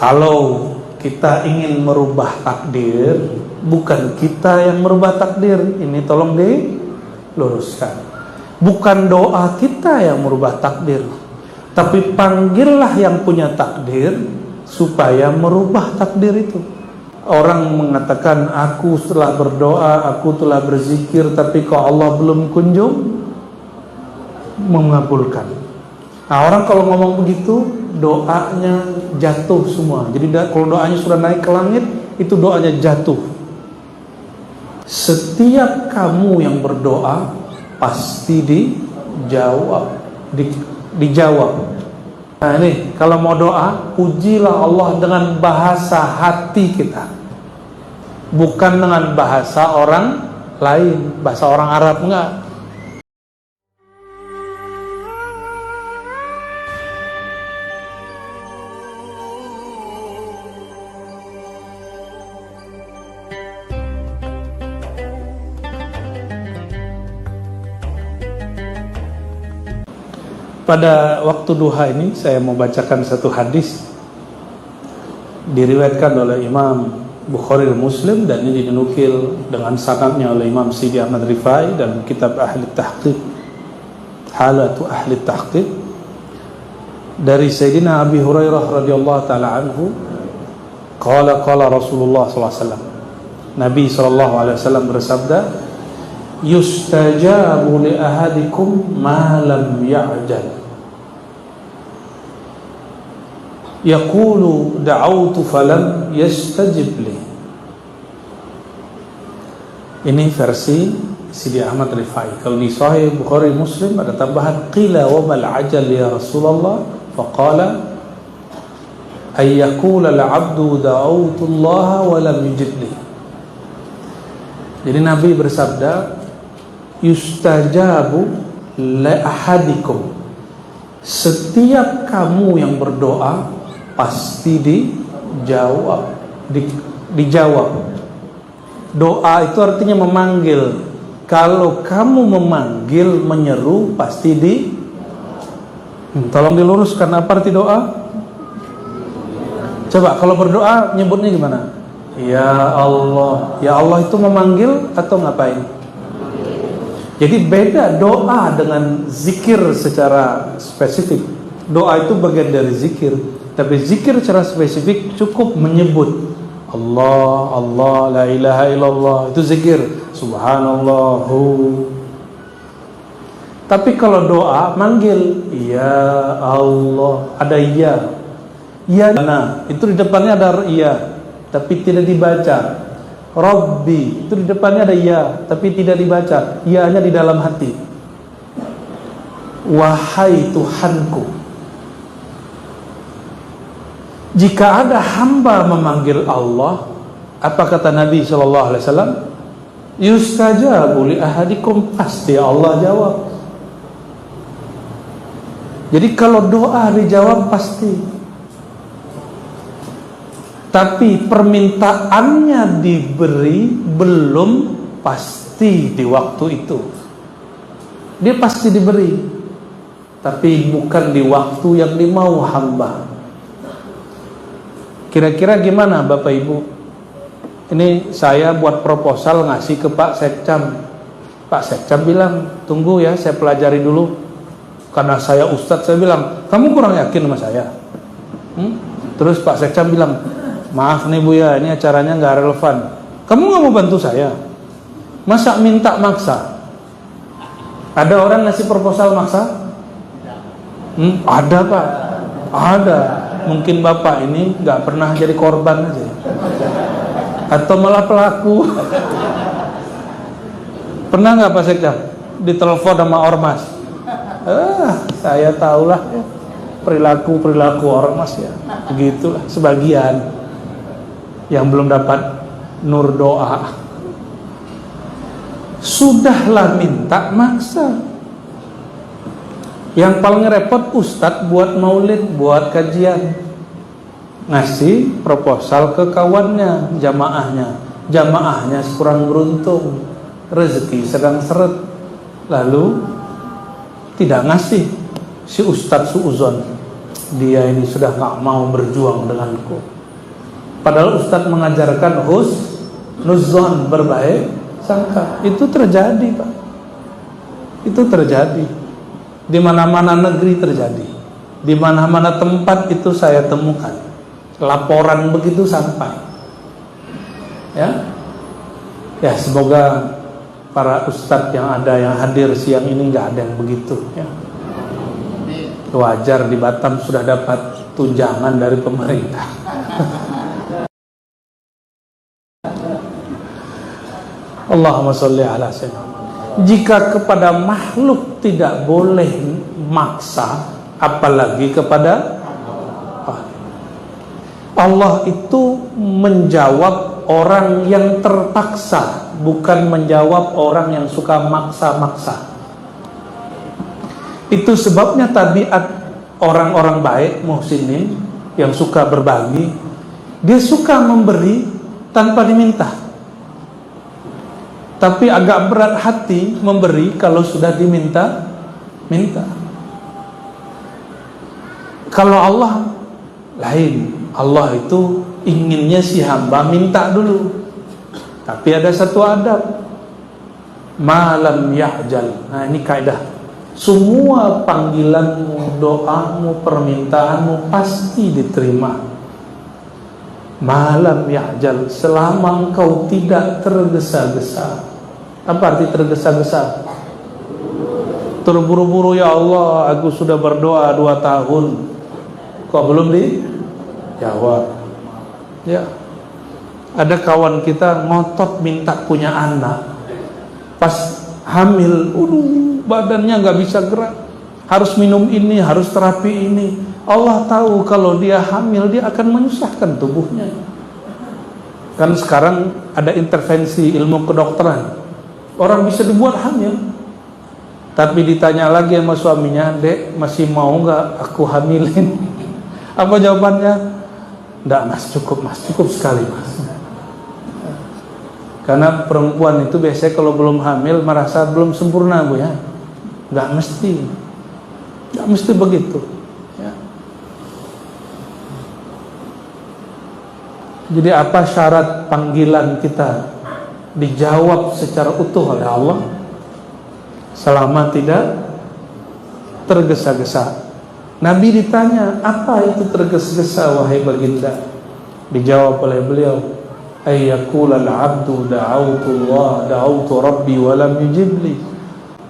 Kalau kita ingin merubah takdir, bukan kita yang merubah takdir. Ini tolong diluruskan. Bukan doa kita yang merubah takdir, tapi panggillah yang punya takdir supaya merubah takdir itu. Orang mengatakan, aku telah berdoa, aku telah berzikir, tapi kok Allah belum kunjung mengabulkan. Nah, orang kalau ngomong begitu, doanya jatuh semua. Jadi kalau doanya sudah naik ke langit, itu doanya jatuh. Setiap kamu yang berdoa pasti dijawab. Dijawab. Nah ini, kalau mau doa, pujilah Allah dengan bahasa hati kita, bukan dengan bahasa orang lain, bahasa orang Arab, enggak. Pada waktu duha ini saya mau bacakan satu hadis diriwayatkan oleh Imam Bukhari dan Muslim, dan ini dinukil dengan sanadnya oleh Imam Sidi Ahmad Rifai dalam kitab Ahli Tahqiq, Halatu Ahli Tahqiq, dari Sayyidina Abi Hurairah radhiyallahu taala anhu, qala Rasulullah sallallahu alaihi wasallam, Nabi sallallahu alaihi wasallam bersabda, yustajabu li ahadikum ma lam ya'jal. Yaqulu da'autu falam yastajib li. Ini versi Sidi Ahmad Rifai. Kalau di Sahih Bukhari Muslim ada tambahan, qila wa mal ajal ya Rasulullah, faqala ay yaqula al-'abdu da'autu Allah wa lam yujib li. Jadi Nabi bersabda, yustajabu li ahadikum, setiap kamu yang berdoa pasti dijawab. Dijawab. Doa itu artinya memanggil. Kalau kamu memanggil, menyeru, pasti tolong diluruskan, apa arti doa? Coba kalau berdoa nyebutnya gimana? Ya Allah. Ya Allah itu memanggil atau ngapain? Jadi beda doa dengan zikir secara spesifik. Doa itu bagian dari zikir, tapi zikir secara spesifik cukup menyebut Allah, Allah, la ilaha illallah, itu zikir, subhanallahu. Tapi kalau doa manggil, ya Allah, ada ya. Ya, nah, itu di depannya ada ya, tapi tidak dibaca. Rabbi, itu di depannya ada ya, tapi tidak dibaca. Ya-nya di dalam hati. Wahai Tuhanku. Jika ada hamba memanggil Allah, apa kata Nabi sallallahu alaihi wasallam? Yustajabu li ahadikum, pasti Allah jawab. Jadi kalau doa dijawab pasti. Tapi permintaannya diberi belum pasti di waktu itu. Dia pasti diberi, tapi bukan di waktu yang dimau hamba. Kira-kira gimana Bapak Ibu? Ini saya buat proposal ngasih ke Pak Sekcam. Pak Sekcam bilang, tunggu ya, saya pelajari dulu. Karena saya Ustadz, saya bilang, kamu kurang yakin sama saya? Terus Pak Sekcam bilang, maaf nih Bu ya, ini acaranya nggak relevan. Kamu nggak mau bantu saya? Masa minta maksa? Ada orang ngasih proposal maksa? Ada Pak, ada. Mungkin Bapak ini nggak pernah jadi korban aja, atau malah pelaku. Pernah nggak Pak Sekjam ditelepon sama ormas? Saya tahulah ya, perilaku ormas ya, begitulah sebagian yang belum dapat nur doa. Sudahlah minta maksa. Yang paling repot ustadz buat maulid, buat kajian, ngasih proposal ke kawannya, jamaahnya kurang beruntung, rezeki sedang seret, lalu tidak ngasih. Si ustadz suuzon, dia ini sudah gak mau berjuang denganku. Padahal Ustadz mengajarkan husnuzon, berbaik sangka. Itu terjadi, Pak. Itu terjadi. Di mana-mana negeri terjadi. Di mana-mana tempat itu saya temukan. Laporan begitu sampai. Ya, semoga para ustadz yang ada, yang hadir siang ini nggak ada yang begitu. Ya. Wajar di Batam sudah dapat tunjangan dari pemerintah. Allahumma sholli ala sayyidina. Jika kepada makhluk tidak boleh maksa, apalagi kepada Allah itu menjawab orang yang terpaksa, bukan menjawab orang yang suka maksa-maksa. Itu sebabnya tabiat orang-orang baik, muhsinin, yang suka berbagi, dia suka memberi tanpa diminta. Tapi agak berat hati memberi kalau sudah minta. Kalau Allah lain, Allah itu inginnya si hamba minta dulu. Tapi ada satu adab, malam ya'jal. Nah, ini kaidah. Semua panggilanmu, doamu, permintaanmu pasti diterima. Malam ya'jal, selama engkau tidak tergesa-gesa. Apa arti tergesa-gesa? Terburu-buru, ya Allah, aku sudah berdoa 2 tahun kok belum dijawab. Ya, ada kawan kita ngotot minta punya anak. Pas hamil, badannya nggak bisa gerak, harus minum ini, harus terapi ini. Allah tahu kalau dia hamil dia akan menyusahkan tubuhnya. Kan sekarang ada intervensi ilmu kedokteran, orang bisa dibuat hamil. Tapi ditanya lagi sama suaminya, dek masih mau nggak aku hamilin? Apa jawabannya? Nggak mas, cukup sekali mas. Karena perempuan itu biasanya kalau belum hamil merasa belum sempurna, Bu, ya. Nggak mesti begitu, ya. Jadi apa syarat panggilan kita dijawab secara utuh oleh Allah? Selama tidak tergesa-gesa. Nabi ditanya, apa itu tergesa-gesa wahai baginda? Dijawab oleh beliau, ayyaqulal abdu da'autullah da'autu rabbi walam yujibli.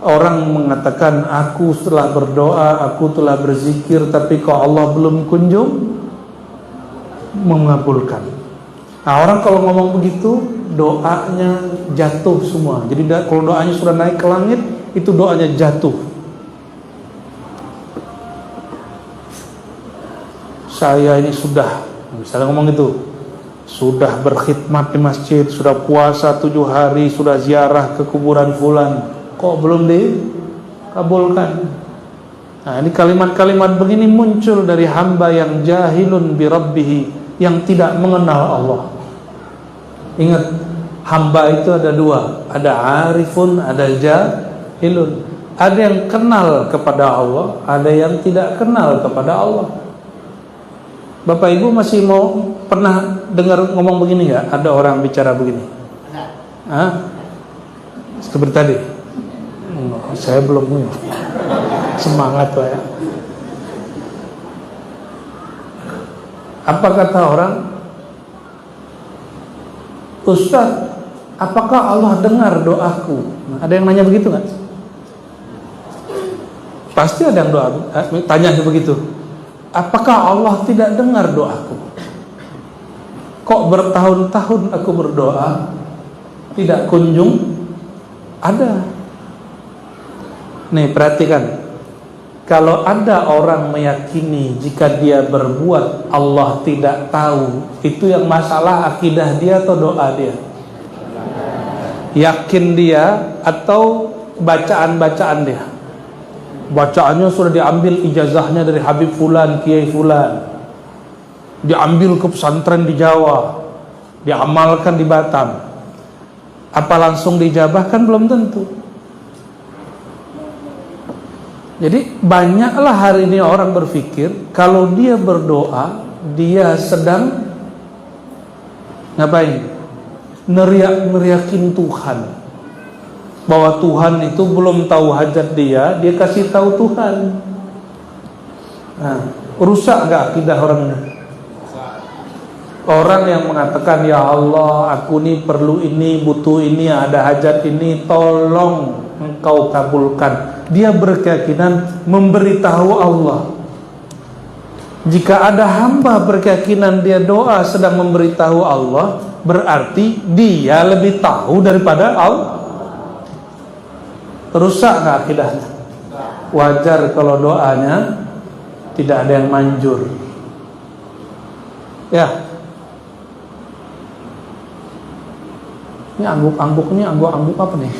Orang mengatakan, aku telah berdoa, aku telah berzikir, tapi kok Allah belum kunjung mengabulkan. Nah, orang kalau ngomong begitu, doanya jatuh semua. Jadi kalau doanya sudah naik ke langit, itu doanya jatuh. Saya ini sudah, misalnya ngomong itu, sudah berkhidmat di masjid, sudah puasa 7 hari, sudah ziarah ke kuburan fulan, kok belum dikabulkan. Nah, ini kalimat-kalimat begini muncul dari hamba yang jahilun bi rabbihi, yang tidak mengenal Allah. Ingat, hamba itu ada 2, ada arifun, ada jahilun. Ada yang kenal kepada Allah, ada yang tidak kenal kepada Allah. Bapak Ibu masih mau pernah dengar ngomong begini nggak? Ada orang bicara begini? Seperti tadi. Saya belum punya. Semangat Pak, ya. Apa kata orang? Ustaz, apakah Allah dengar doaku? Ada yang nanya begitu nggak? Pasti ada yang tanya begitu. Apakah Allah tidak dengar doaku? Kok bertahun-tahun aku berdoa tidak kunjung ada? Nih, perhatikan. Kalau ada orang meyakini jika dia berbuat Allah tidak tahu, itu yang masalah akidah dia atau doa dia? Yakin dia atau bacaan-bacaan dia? Bacaannya sudah diambil ijazahnya dari Habib Fulan, Kiai Fulan, diambil ke pesantren di Jawa, diamalkan di Batam. Apa langsung dijabah? Kan belum tentu. Jadi banyaklah hari ini orang berpikir kalau dia berdoa, dia sedang ngapain? Neriak-neriakin Tuhan. Bahwa Tuhan itu belum tahu hajat dia kasih tahu Tuhan. Nah, rusak gak akidah orang ini? Orang yang mengatakan, ya Allah, aku ini perlu ini, butuh ini, ada hajat ini, tolong Engkau kabulkan. Dia berkeyakinan memberitahu Allah. Jika ada hamba berkeyakinan dia doa sedang memberitahu Allah, berarti dia lebih tahu daripada Allah. Rusak gak akidahnya? Wajar kalau doanya tidak ada yang manjur. Ya. Ini angguk-angguk apa nih?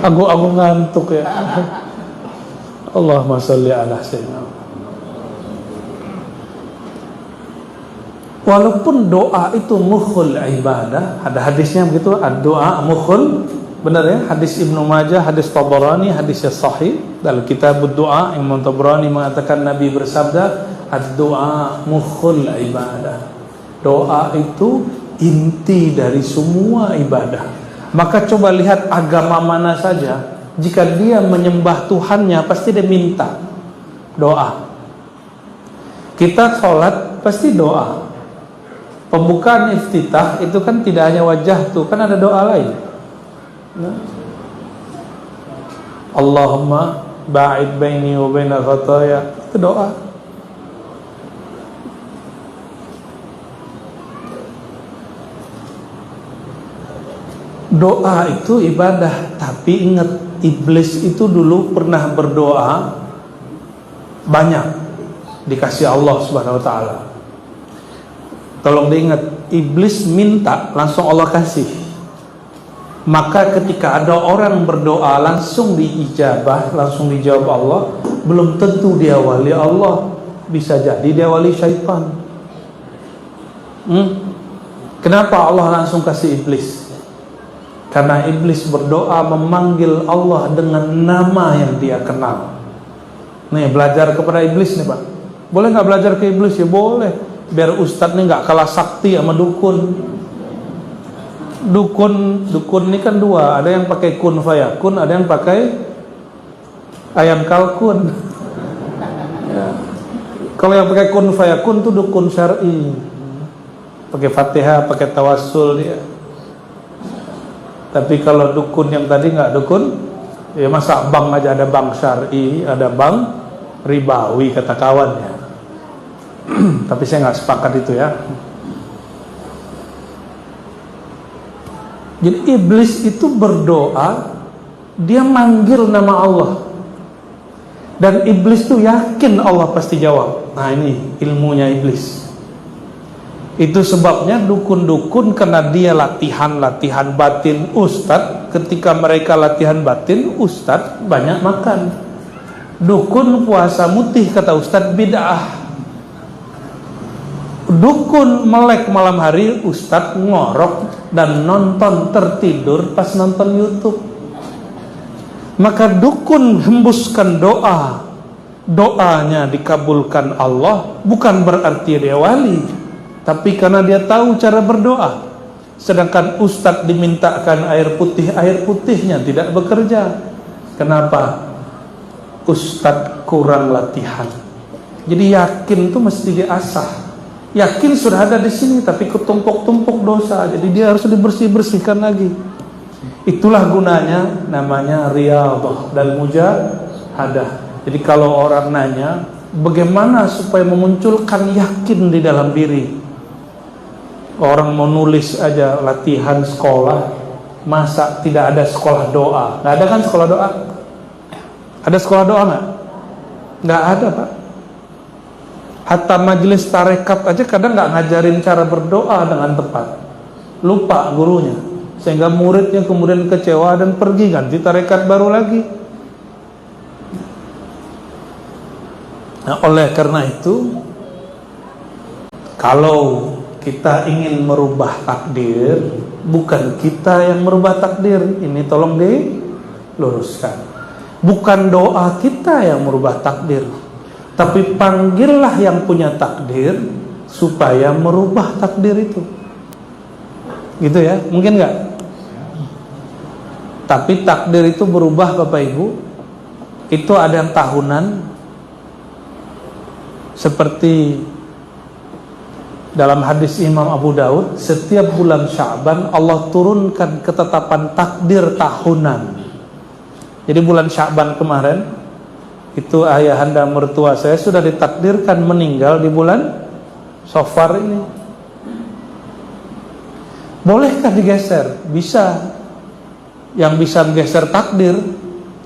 Angguk-angguk ngantuk ya. Allahumma sholli ala sayyidina. Walaupun doa itu mukhul ibadah, ada hadisnya begitu, ad-doa mukhul, benar ya? Hadis Ibnu Majah, hadis Tabarani, hadisnya sahih dalam kitab ad-doa. Imam Tabarani mengatakan Nabi bersabda, ad-doa mukhul ibadah. Doa itu inti dari semua ibadah. Maka coba lihat agama mana saja, jika dia menyembah Tuhannya pasti dia minta doa. Kita sholat pasti doa. Pembukaan iftitah itu kan tidak hanya wajah tuh, kan ada doa lain. Nah. Allahumma ba'id baini wa baina khataya, itu doa. Doa itu ibadah, tapi ingat, iblis itu dulu pernah berdoa banyak, dikasih Allah Subhanahu wa taala. Tolong diingat, iblis minta langsung Allah kasih. Maka ketika ada orang berdoa langsung diijabah, langsung dijawab Allah, belum tentu dia wali Allah, bisa jadi dia wali syaitan. Kenapa Allah langsung kasih iblis? Karena iblis berdoa memanggil Allah dengan nama yang dia kenal. Nih, belajar kepada iblis nih Pak. Boleh gak belajar ke iblis? Ya boleh. Biar ustadz nih gak kalah sakti sama dukun. Dukun ini kan dua. Ada yang pakai kun fayakun, ada yang pakai ayam kalkun. Ya. Kalau yang pakai kun fayakun tuh dukun syar'i. Pakai Fatihah, pakai tawassul dia. Tapi kalau dukun yang tadi nggak dukun, ya masa bank aja ada bank syar'i, ada bank ribawi kata kawan ya. Tapi saya nggak sepakat itu ya. Jadi iblis itu berdoa, dia manggil nama Allah, dan iblis tuh yakin Allah pasti jawab. Nah ini ilmunya iblis. Itu sebabnya dukun-dukun, karena dia latihan batin ustadz. Ketika mereka latihan batin, ustadz banyak makan. Dukun puasa mutih kata ustadz bid'ah. Dukun melek malam hari, ustadz ngorok dan nonton tertidur pas nonton YouTube. Maka dukun hembuskan doa, doanya dikabulkan Allah, bukan berarti dia wali, tapi karena dia tahu cara berdoa. Sedangkan ustadz dimintakan air putihnya tidak bekerja. Kenapa? Ustadz kurang latihan. Jadi yakin itu mesti diasah. Yakin sudah ada di sini, tapi ketumpuk-tumpuk dosa. Jadi dia harus dibersih-bersihkan lagi. Itulah gunanya namanya riyadhah dan mujahadah. Jadi kalau orang nanya, bagaimana supaya memunculkan yakin di dalam diri? Orang mau nulis aja latihan sekolah, masa tidak ada sekolah doa? Nggak ada kan sekolah doa? Ada sekolah doa nggak? Nggak ada Pak. Hatta majelis tarekat aja kadang nggak ngajarin cara berdoa dengan tepat. Lupa gurunya, sehingga muridnya kemudian kecewa dan pergi ganti tarekat baru lagi. Nah, oleh karena itu, kalau kita ingin merubah takdir, bukan kita yang merubah takdir. Ini tolong diluruskan. Bukan doa kita yang merubah takdir, tapi panggillah yang punya takdir supaya merubah takdir itu. Gitu ya, mungkin nggak? Tapi takdir itu berubah Bapak Ibu. Itu ada yang tahunan, seperti dalam hadis Imam Abu Daud, setiap bulan Sya'ban Allah turunkan ketetapan takdir tahunan. Jadi bulan Sya'ban kemarin itu ayahanda mertua saya sudah ditakdirkan meninggal di bulan Safar ini. Bolehkah digeser? Bisa. Yang bisa menggeser takdir,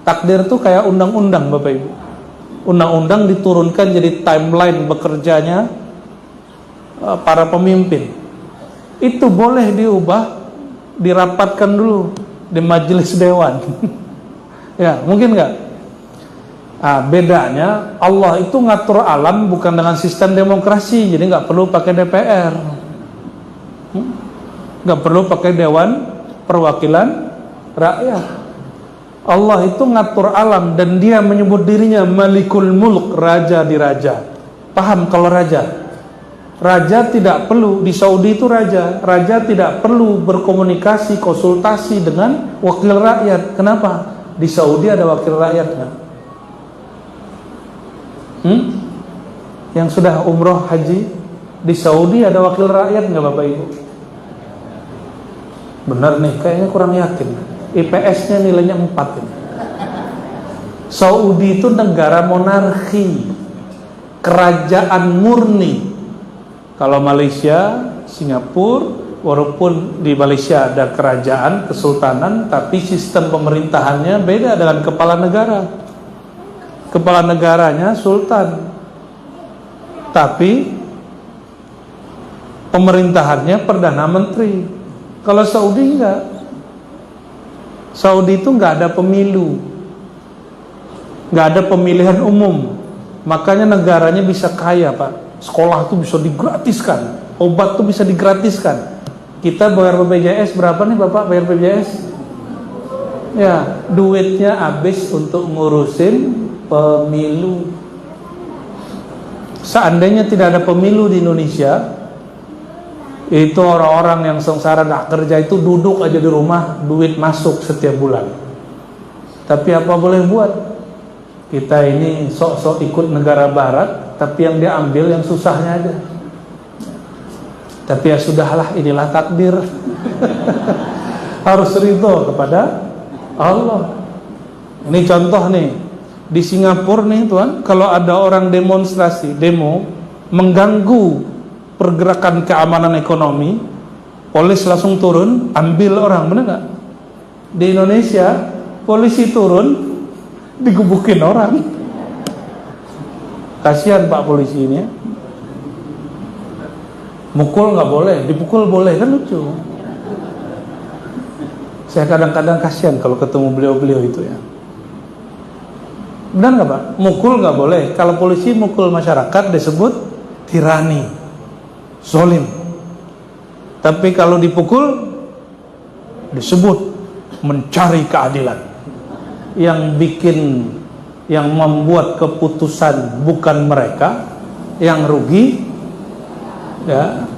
takdir itu kayak undang-undang Bapak Ibu. Undang-undang diturunkan jadi timeline bekerjanya para pemimpin. Itu boleh diubah, dirapatkan dulu di majelis dewan. Ya, mungkin nggak? Bedanya Allah itu ngatur alam bukan dengan sistem demokrasi, jadi nggak perlu pakai DPR, nggak perlu pakai Dewan Perwakilan Rakyat. Allah itu ngatur alam dan Dia menyebut dirinya Malikul Mulk, raja di raja. Paham kalau raja? Raja tidak perlu, di Saudi itu raja tidak perlu berkomunikasi, konsultasi dengan wakil rakyat. Kenapa? Di Saudi ada wakil rakyatnya. Yang sudah umroh haji di Saudi ada wakil rakyat nggak Bapak Ibu? Benar nih, kayaknya kurang yakin. IPS-nya nilainya 4 ini. Saudi itu negara monarki, kerajaan murni. Kalau Malaysia, Singapura, walaupun di Malaysia ada kerajaan, kesultanan, tapi sistem pemerintahannya beda dengan kepala negara. Kepala negaranya sultan, tapi pemerintahannya perdana menteri. Kalau Saudi enggak. Saudi itu enggak ada pemilu, enggak ada pemilihan umum. Makanya negaranya bisa kaya Pak. Sekolah tuh bisa digratiskan, obat tuh bisa digratiskan. Kita bayar BPJS berapa nih Bapak bayar BPJS? Ya, duitnya habis untuk ngurusin pemilu. Seandainya tidak ada pemilu di Indonesia, itu orang-orang yang sengsara gak kerja itu duduk aja di rumah, duit masuk setiap bulan. Tapi apa boleh buat? Kita ini sok-sok ikut negara barat, tapi yang dia ambil yang susahnya aja. Tapi ya sudahlah, inilah takdir. Harus ridho kepada Allah. Ini contoh nih, di Singapura nih Tuhan, kalau ada orang demonstrasi, demo, mengganggu pergerakan keamanan ekonomi, polis langsung turun, ambil orang, benar nggak? Di Indonesia, polisi turun, digebukin orang. Kasihan Pak polisi ini ya. Mukul nggak boleh, dipukul boleh, kan lucu. Saya kadang-kadang kasihan kalau ketemu beliau-beliau itu ya. Benar nggak Pak? Mukul nggak boleh. Kalau polisi mukul masyarakat disebut tirani, zolim. Tapi kalau dipukul disebut mencari keadilan. Yang bikin, yang membuat keputusan bukan mereka, yang rugi ya.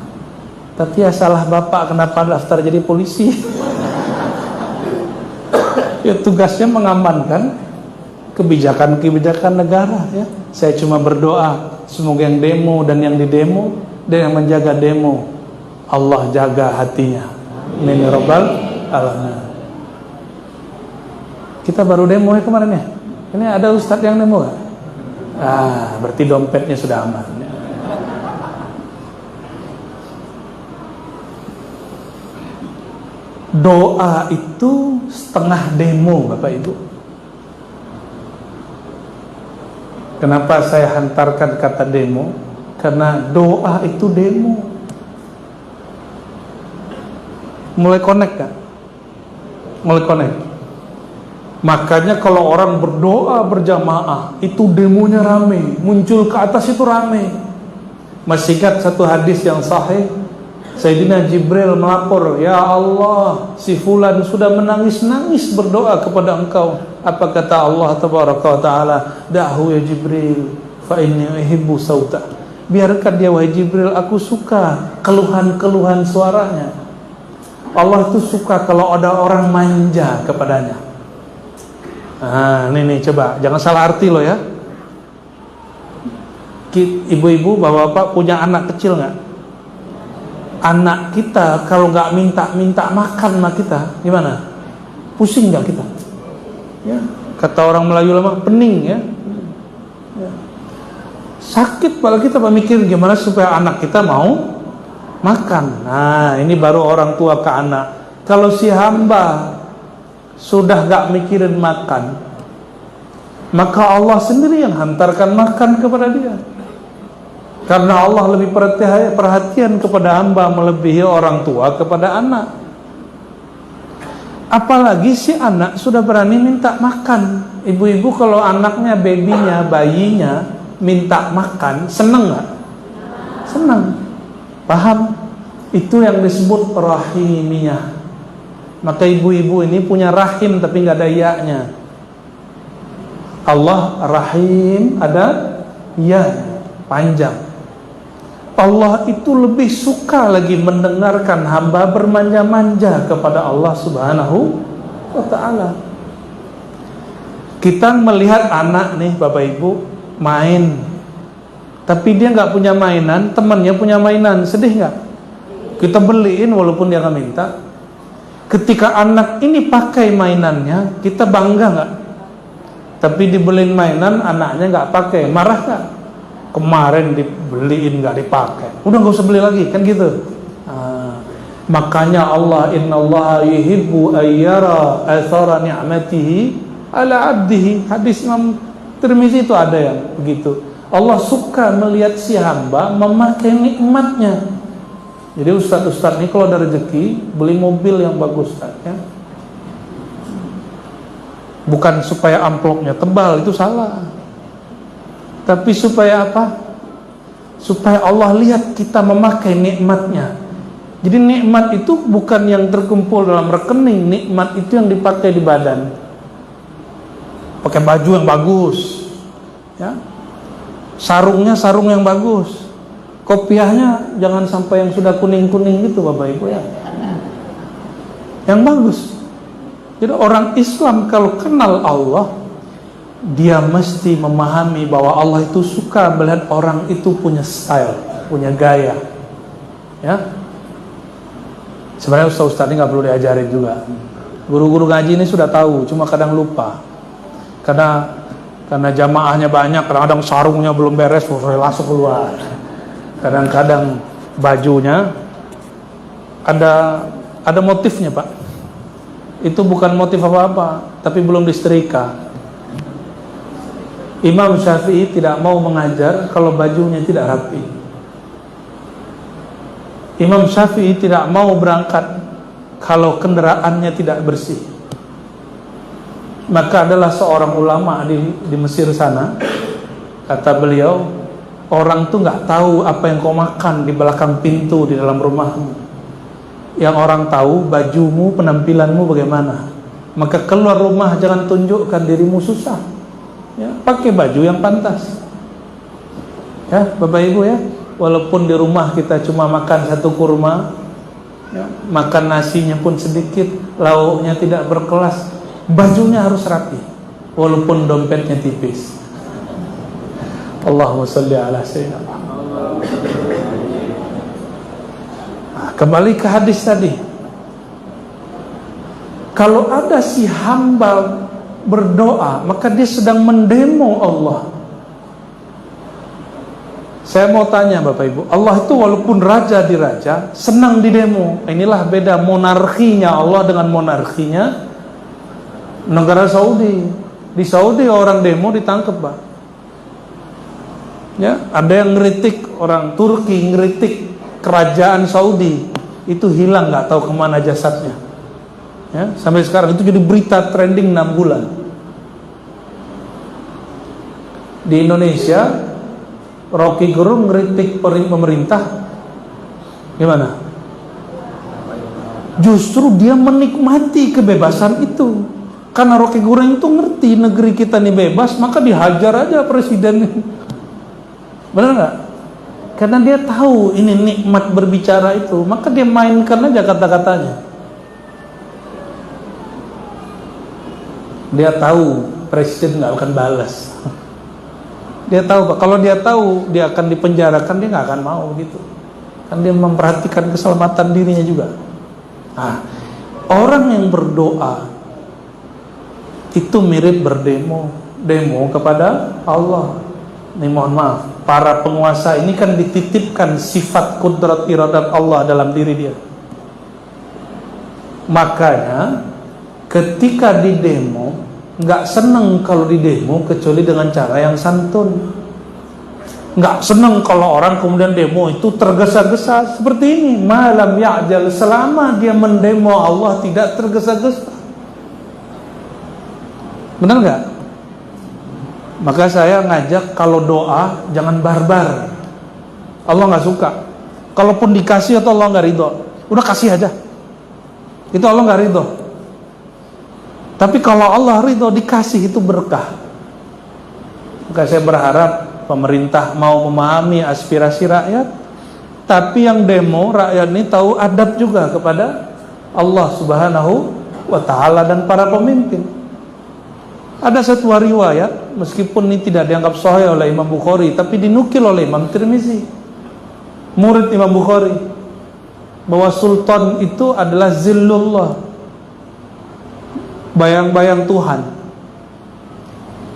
Tapi ya salah Bapak, kenapa daftar jadi polisi? Ya tugasnya mengamankan kebijakan-kebijakan negara ya. Saya cuma berdoa semoga yang demo dan yang didemo dan yang menjaga demo Allah jaga hatinya. Amin ya rabbal alamin. Kita baru demo ya kemarin ya. Ini ada ustadz yang demo gak? Berarti dompetnya sudah aman. Doa itu setengah demo Bapak Ibu. Kenapa saya hantarkan kata demo? Karena doa itu demo. Mulai connect kan? Mulai connect. Makanya kalau orang berdoa berjamaah, itu demonya rame, muncul ke atas itu rame. Masih ingat satu hadis yang sahih, Sayyidina Jibril melapor, ya Allah, si fulan sudah menangis-nangis berdoa kepada engkau. Apa kata Allah tabaraka wa taala? Da'hu ya Jibril fa inni uhibbu sauta. Biarkan dia wahai Jibril, aku suka keluhan-keluhan suaranya. Allah itu suka kalau ada orang manja kepadanya. Nih coba, jangan salah arti loh ya. Ibu-ibu, bapak-bapak punya anak kecil nggak? Anak kita kalau nggak minta makan sama kita, gimana? Pusing nggak kita? Ya, kata orang Melayu lama, pening ya. Sakit kalau kita mikir gimana supaya anak kita mau makan. Nah, ini baru orang tua ke anak. Kalau si hamba sudah gak mikirin makan, maka Allah sendiri yang hantarkan makan kepada dia. Karena Allah lebih perhatian kepada hamba melebihi orang tua kepada anak. Apalagi si anak sudah berani minta makan. Ibu-ibu kalau anaknya, babynya, bayinya minta makan, seneng gak? Senang. Paham? Itu yang disebut rahimiyah. Maka ibu-ibu ini punya rahim tapi gak ada iya-nya. Allah rahim, ada iya, panjang. Allah itu lebih suka lagi mendengarkan hamba bermanja-manja kepada Allah subhanahu wa ta'ala. Kita melihat anak nih Bapak Ibu main, tapi dia nggak punya mainan, temannya punya mainan, sedih nggak? Kita beliin walaupun dia nggak minta. Ketika anak ini pakai mainannya, kita bangga nggak? Tapi dibeliin mainan, anaknya nggak pakai, marah nggak? Kemarin dibeliin nggak dipakai, udah nggak usah beli lagi, kan gitu. Makanya Allah, innallaha yuhibbu ayyara athara ni'matihi ala abdihi. Hadis Imam Tirmizi itu ada yang begitu. Allah suka melihat si hamba memakai nikmatnya. Jadi ustaz-ustaz ini kalau ada rezeki beli mobil yang bagus, Ustaz, ya. Bukan supaya amplopnya tebal, itu salah. Tapi supaya apa? Supaya Allah lihat kita memakai nikmatnya. Jadi nikmat itu bukan yang terkumpul dalam rekening, nikmat itu yang dipakai di badan. Pakai baju yang bagus, ya. Sarungnya sarung yang bagus. Kopiahnya jangan sampai yang sudah kuning-kuning gitu Bapak Ibu ya. Yang bagus. Jadi orang Islam kalau kenal Allah, dia mesti memahami bahwa Allah itu suka melihat orang itu punya style, punya gaya. Ya. Sebenarnya ustaz-ustaz ini nggak perlu diajarin juga. Guru-guru ngaji ini sudah tahu, cuma kadang lupa. Karena jamaahnya banyak, kadang-kadang sarungnya belum beres, langsung keluar. Kadang-kadang bajunya ada motifnya, Pak. Itu bukan motif apa-apa, tapi belum disetrika. Imam Syafi'i tidak mau mengajar kalau bajunya tidak rapi. Imam Syafi'i tidak mau berangkat kalau kendaraannya tidak bersih. Maka adalah seorang ulama di Mesir sana, kata beliau, orang tuh nggak tahu apa yang kau makan di belakang pintu di dalam rumahmu. Yang orang tahu bajumu, penampilanmu bagaimana. Maka keluar rumah jangan tunjukkan dirimu susah, ya, pakai baju yang pantas. Ya, Bapak Ibu ya, walaupun di rumah kita cuma makan satu kurma, ya, makan nasinya pun sedikit, lauknya tidak berkelas, bajunya harus rapi, walaupun dompetnya tipis. Allahumma sholli ala sayyidina Muhammad. Kembali ke hadis tadi. Kalau ada si hamba berdoa, maka dia sedang mendemo Allah. Saya mau tanya Bapak Ibu, Allah itu walaupun raja di raja, senang didemo. Inilah beda monarkinya Allah dengan monarkinya negara Saudi. Di Saudi orang demo ditangkap, Pak. Ya, ada yang ngeritik orang Turki, ngeritik kerajaan Saudi, itu hilang, nggak tahu kemana jasadnya. Ya, sampai sekarang itu jadi berita trending 6 bulan. Di Indonesia, Rocky Gerung ngeritik pemerintah, gimana? Justru dia menikmati kebebasan itu. Karena Rocky Gerung itu ngerti negeri kita ini bebas, maka dihajar aja presiden. Benar nggak? Karena dia tahu ini nikmat berbicara itu, maka dia mainkan aja kata-katanya. Dia tahu presiden nggak akan balas. Dia tahu, Pak, kalau dia tahu dia akan dipenjarakan, dia nggak akan mau gitu. Kan dia memperhatikan keselamatan dirinya juga. Nah, orang yang berdoa itu mirip berdemo kepada Allah. Ini mohon maaf, para penguasa ini kan dititipkan sifat kudrat iradat Allah dalam diri dia. Makanya ketika di demo, nggak seneng kalau di demo kecuali dengan cara yang santun. Nggak seneng kalau orang kemudian demo itu tergesa-gesa seperti ini. Malam ya'jal, selama dia mendemo Allah tidak tergesa-gesa. Benar nggak? Maka saya ngajak kalau doa jangan barbar. Allah nggak suka. Kalaupun dikasih atau Allah nggak ridho, udah kasih aja. Itu Allah nggak ridho. Tapi kalau Allah ridho dikasih itu berkah. Maka saya berharap pemerintah mau memahami aspirasi rakyat. Tapi yang demo rakyat ini tahu adab juga kepada Allah Subhanahu wa Ta'ala dan para pemimpin. Ada satu riwayat, meskipun ini tidak dianggap sahih oleh Imam Bukhari, tapi dinukil oleh Imam Tirmizi, murid Imam Bukhari, bahwa sultan itu adalah zillullah, bayang-bayang Tuhan.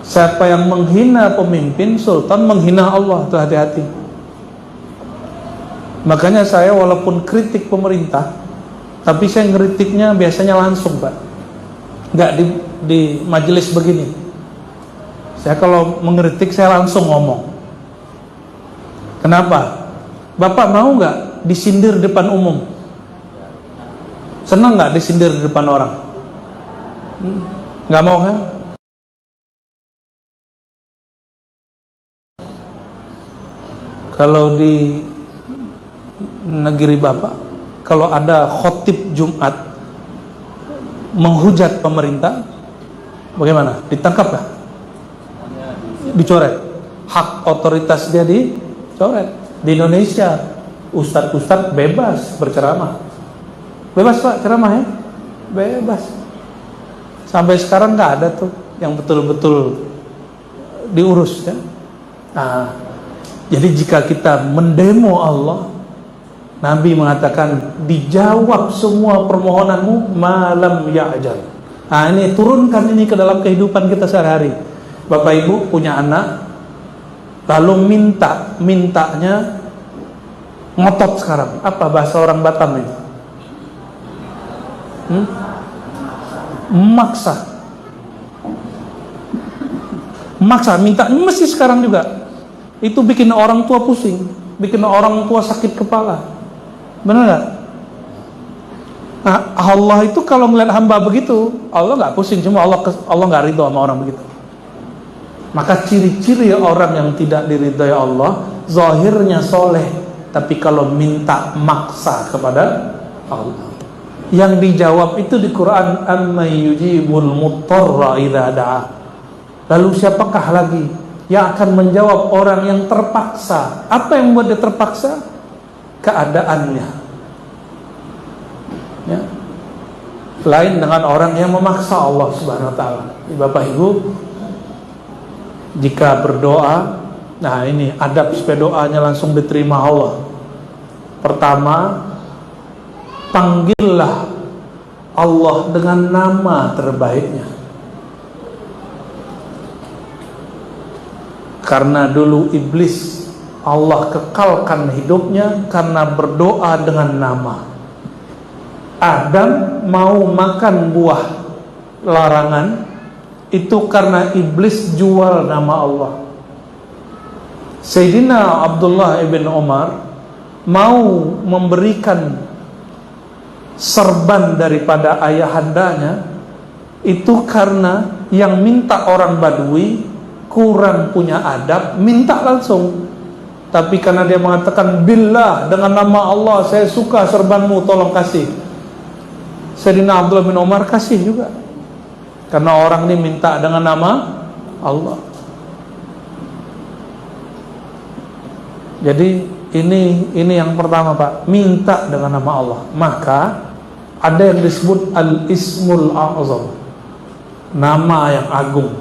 Siapa yang menghina pemimpin, sultan menghina Allah, itu hati-hati. Makanya saya walaupun kritik pemerintah, tapi saya ngeritiknya biasanya langsung, Pak. Nggak di majelis begini. Saya kalau mengkritik saya langsung ngomong. Kenapa? Bapak mau nggak disindir depan umum? Senang nggak disindir di depan orang? Nggak mau kan? Kalau di negeri Bapak, kalau ada khotib Jumat menghujat pemerintah, bagaimana? Ditangkap nggak? Dicoret. Hak otoritas dia dicoret. Di Indonesia, ustadz-ustadz bebas berceramah. Bebas, Pak, ceramah ya? Bebas. Sampai sekarang nggak ada tuh yang betul-betul diurus ya. Nah, jadi jika kita mendemo Allah, Nabi mengatakan dijawab semua permohonanmu malam ya'jal. Nah, ini turunkan ini ke dalam kehidupan kita sehari-hari. Bapak Ibu punya anak, lalu mintanya ngotot sekarang. Apa bahasa orang Batam itu? Maksa minta mesti sekarang juga. Itu bikin orang tua pusing, bikin orang tua sakit kepala. Benar nggak? Nah, Allah itu kalau melihat hamba begitu, Allah nggak pusing, cuma Allah nggak ridho sama orang begitu. Maka ciri-ciri orang yang tidak diridhai Allah, zahirnya soleh, tapi kalau minta maksa kepada Allah. Yang dijawab itu di Quran, amman yujibul muttarra idza da'a. Lalu siapakah lagi yang akan menjawab orang yang terpaksa? Apa yang membuat dia terpaksa? Keadaannya ya. Lain dengan orang yang memaksa Allah Subhanahu wa ta'ala. Bapak Ibu, jika berdoa, nah ini adab supaya doanya langsung diterima Allah. Pertama, panggillah Allah dengan nama terbaiknya. Karena dulu iblis Allah kekalkan hidupnya karena berdoa dengan nama. Adam mau makan buah larangan itu karena iblis jual nama Allah. Sayyidina Abdullah ibn Umar mau memberikan serban daripada ayahandanya itu karena yang minta orang Badui kurang punya adab, minta langsung. Tapi karena dia mengatakan billah, dengan nama Allah saya suka serbanmu, tolong kasih. Sayyidina Abdullah bin Umar kasih juga. Karena orang ini minta dengan nama Allah. Jadi ini yang pertama Pak, minta dengan nama Allah. Maka ada yang disebut al-ismul a'zam, nama yang agung.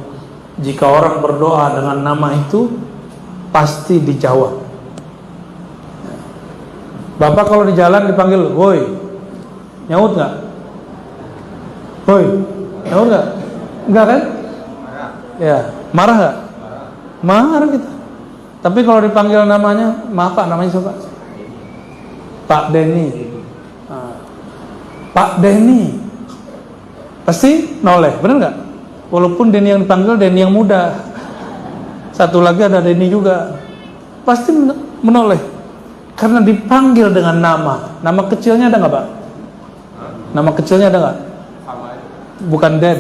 Jika orang berdoa dengan nama itu pasti dijawab. Bapak kalau di jalan dipanggil, woi, nyaut nggak? Woi, nyaut nggak? Enggak kan? Ya, marah nggak? Marah kita. Tapi kalau dipanggil namanya, maaf Pak, namanya siapa? Pak Denny. Pak Denny, pasti noleh, benar nggak? Walaupun Denny yang dipanggil Denny yang muda, satu lagi ada Denny juga, pasti menoleh karena dipanggil dengan nama kecilnya ada nggak Pak? Nama kecilnya ada nggak? Bukan Den.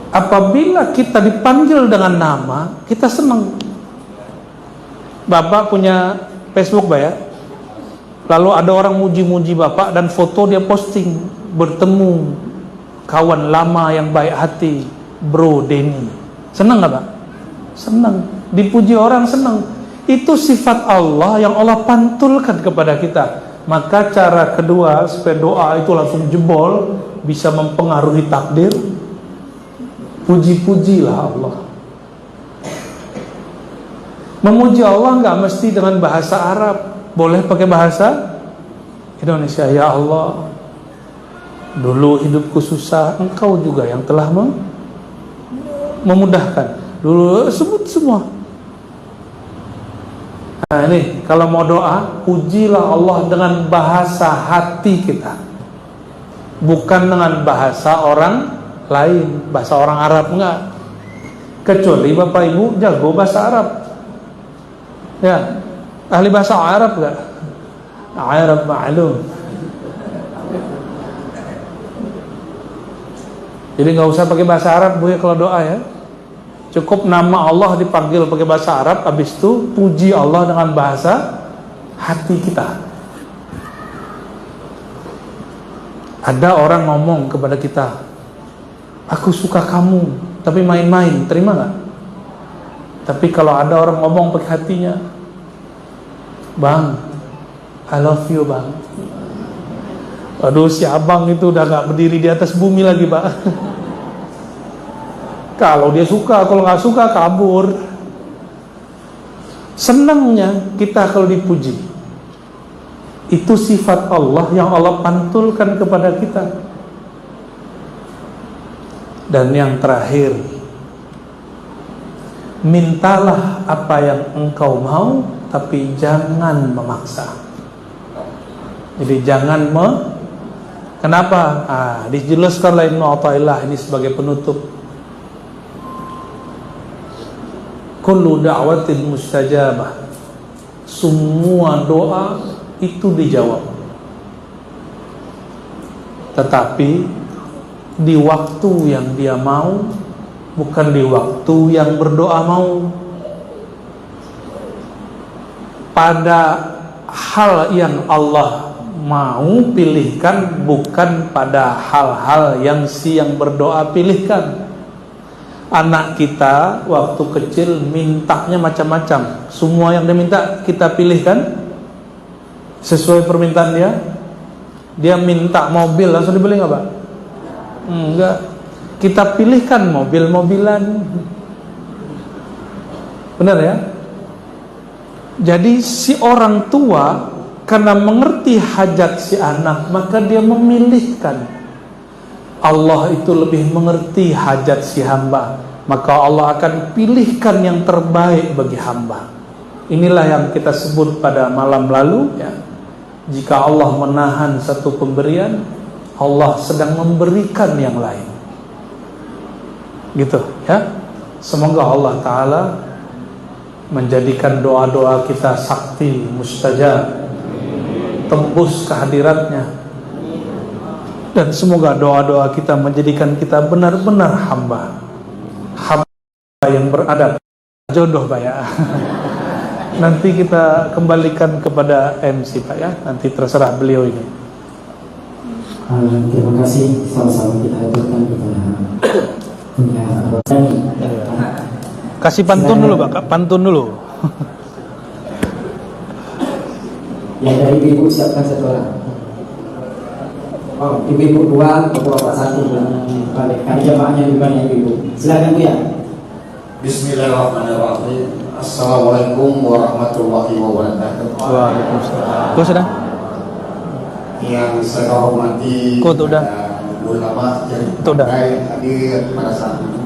Apabila kita dipanggil dengan nama, kita senang. Bapak punya Facebook Pak ya, lalu ada orang muji-muji Bapak dan foto dia posting, bertemu kawan lama yang baik hati, Bro Denny. Senang nggak Pak? Senang. Dipuji orang senang. Itu sifat Allah yang Allah pantulkan kepada kita. Maka cara kedua supaya doa itu langsung jebol, bisa mempengaruhi takdir, puji-pujilah Allah. Memuji Allah nggak mesti dengan bahasa Arab, boleh pakai bahasa Indonesia. Ya Allah, dulu hidupku susah, Engkau juga yang telah memudahkan. Dulu sebut semua. Nah ini kalau mau doa, pujilah Allah dengan bahasa hati kita, bukan dengan bahasa orang lain, bahasa orang Arab enggak. Kecuali Bapak Ibu jago bahasa Arab. Ya, ahli bahasa Arab enggak? Arab ma'lum. Jadi enggak usah pakai bahasa Arab Bu ya kalau doa ya. Cukup nama Allah dipanggil pakai bahasa Arab, habis itu puji Allah dengan bahasa hati kita. Ada orang ngomong kepada kita, aku suka kamu, tapi main-main, terima gak? Tapi kalau ada orang ngomong pakai hatinya, Bang, I love you Bang. Aduh, si abang itu udah gak berdiri di atas bumi lagi Pak. Kalau dia suka, kalau gak suka kabur. Senangnya kita kalau dipuji. Itu sifat Allah yang Allah pantulkan kepada kita. Dan yang terakhir, mintalah apa yang engkau mau, tapi jangan memaksa. Jadi jangan kenapa? Dijelaskan oleh Ibnu Athaillah ini sebagai penutup. Kullu da'watin mustajabah. Semua doa itu dijawab. Tetapi di waktu yang dia mau, bukan di waktu yang berdoa mau. Pada hal yang Allah mau pilihkan, bukan pada hal-hal yang si yang berdoa pilihkan. Anak kita waktu kecil mintanya macam-macam. Semua yang dia minta kita pilihkan sesuai permintaan dia. Dia minta mobil, langsung dibeli nggak Pak? Enggak. Kita pilihkan mobil-mobilan. Benar ya? Jadi si orang tua karena mengerti hajat si anak, maka dia memilihkan. Allah itu lebih mengerti hajat si hamba, maka Allah akan pilihkan yang terbaik bagi hamba. Inilah yang kita sebut pada malam lalu ya. Jika Allah menahan satu pemberian, Allah sedang memberikan yang lain. Gitu ya. Semoga Allah Ta'ala menjadikan doa-doa kita sakti mustajab, tembus kehadiratnya. Dan semoga doa-doa kita menjadikan kita benar-benar hamba yang beradab. Jodoh Pak ya. Nanti kita kembalikan kepada MC Pak ya. Nanti terserah beliau ini. Terima kasih, sama-sama kita haturkan kepada punya kami. Kasih pantun dulu, Pak. Pantun dulu. Yang dari ibu siapkan satu orang. Oh, ibu dua, bapak satu. Balik, kan jamaahnya lebih banyak ibu. Silakan Bu ya. Bismillahirrahmanirrahim. Assalamualaikum warahmatullahi wabarakatuh. Waalaikumsalam. Kau sudah? Yang saya hormati ulama yang hadir pada saat ini.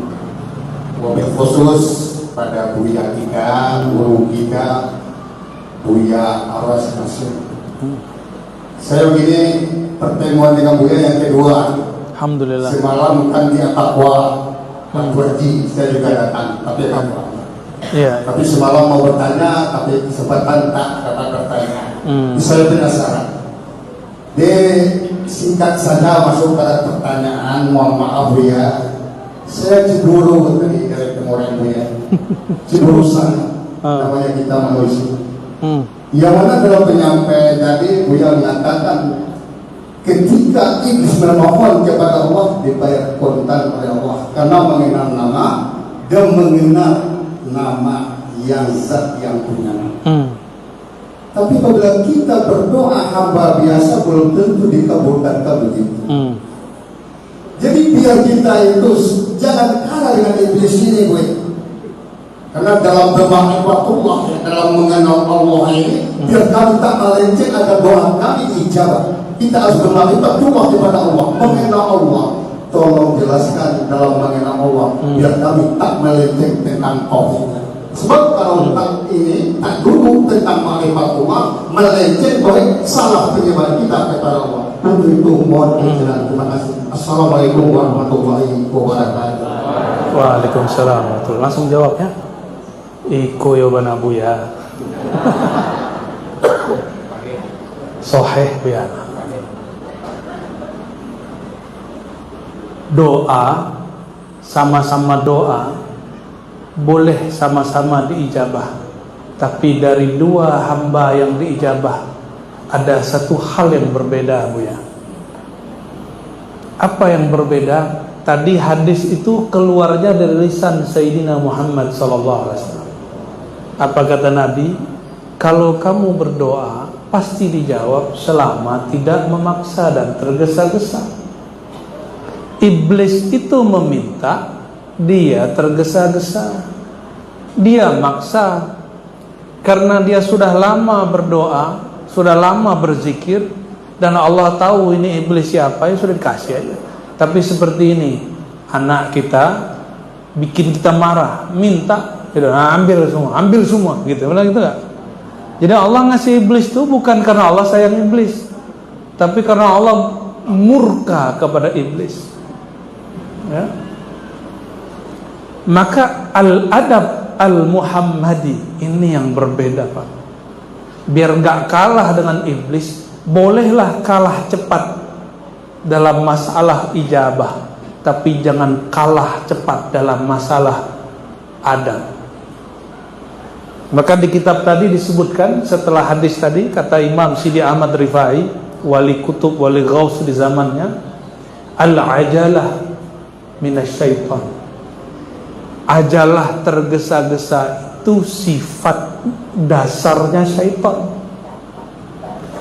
Wabil khusus pada Buya kita, guru kita, Buya Aras Nasir. Saya begini pertemuan dengan Buya yang kedua. Alhamdulillah. Semalam kan dia takwa Haji, saya juga datang, tapi Iya. tapi semalam mau bertanya, tapi kesempatan tak dapat bertanya. Saya penasaran. Singkat saja masuk pada pertanyaan, mohon maaf ya. Saya cemburu tadi dari kemarin ya. Cemburu sana, namanya kita manusia. Yang mana dalam penyampaian tadi Buya mengatakan ketika iblis memohon kepada Allah dibayar kontan oleh Allah karena mengenal nama dan mengenal nama yang zat yang punya nama. Tapi apabila kita berdoa hamba biasa belum tentu dikabulkan begitu. Jadi biar kita itu jangan kalah dengan iblis ini, gue. Karena dalam berma'rifatullah, dalam mengenal Allah ini, biar kami tak melenceng agar doa kami ijabah. Kita harus berma'rifatullah kepada Allah, mengenal Allah. Tolong jelaskan dalam mengenal Allah, biar kami tak melenceng tentang tauhid. Sebab kalau tentang ini tak dulu tentang ma'rifatullah, melenceng boleh salah penyebaran kita kepada Allah. Untuk itu mohon izin. Terima kasih. Assalamualaikum warahmatullahi wabarakatuh. Waalaikumsalam. Langsung jawab ya. Iko yobana Buya. Soheh Buya. Doa sama-sama doa boleh sama-sama diijabah, tapi dari dua hamba yang diijabah ada satu hal yang berbeda, Buya. Apa yang berbeda? Tadi hadis itu keluarnya dari lisan Sayyidina Muhammad SAW. Apa kata Nabi? Kalau kamu berdoa pasti dijawab selama tidak memaksa dan tergesa-gesa. Iblis itu meminta, dia tergesa-gesa, dia maksa, karena dia sudah lama berdoa, sudah lama berzikir, dan Allah tahu ini iblis siapa, ya sudah dikasih aja. Tapi seperti ini, anak kita bikin kita marah, minta, gitu, nah, ambil semua, gitu, benar gitu nggak? Jadi Allah ngasih iblis itu bukan karena Allah sayang iblis, tapi karena Allah murka kepada iblis. Ya. Maka al-adab al-Muhammadi ini yang berbeda, Pak. Biar gak kalah dengan iblis, bolehlah kalah cepat dalam masalah ijabah, tapi jangan kalah cepat dalam masalah adab. Maka di kitab tadi disebutkan, setelah hadis tadi, kata Imam Sidi Ahmad Rifai, wali kutub, wali ghaus di zamannya, al-ajalah minasyaitan. Ajalah tergesa-gesa itu sifat dasarnya syaitan.